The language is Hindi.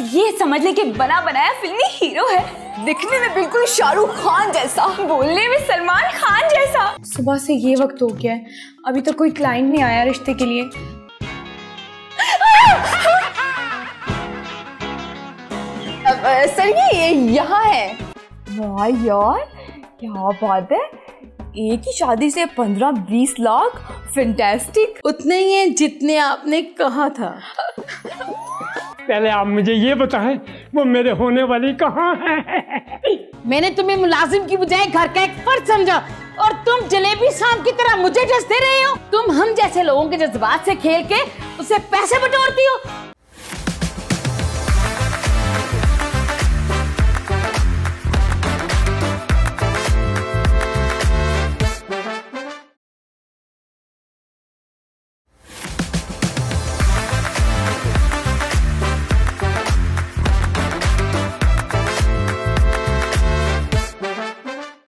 ये समझ ले कि बना बनाया फिल्मी हीरो है। दिखने में बिल्कुल शाहरुख खान जैसा, बोलने में सलमान खान जैसा। सुबह से ये वक्त हो गया है, अभी तक कोई क्लाइंट नहीं आया रिश्ते के लिए। सर ये यहाँ है। वाह यार क्या बात है, एक ही शादी से 15-20 लाख, फैंटास्टिक। उतने ही है जितने आपने कहा था। पहले आप मुझे ये बताएं वो मेरे होने वाली कहाँ है? मैंने तुम्हें मुलाजिम की बजाय घर का एक फर्द समझा और तुम जलेबी सांप की तरह मुझे डस दे रहे हो। तुम हम जैसे लोगों के जज्बात से खेल के उससे पैसे बटोरती हो।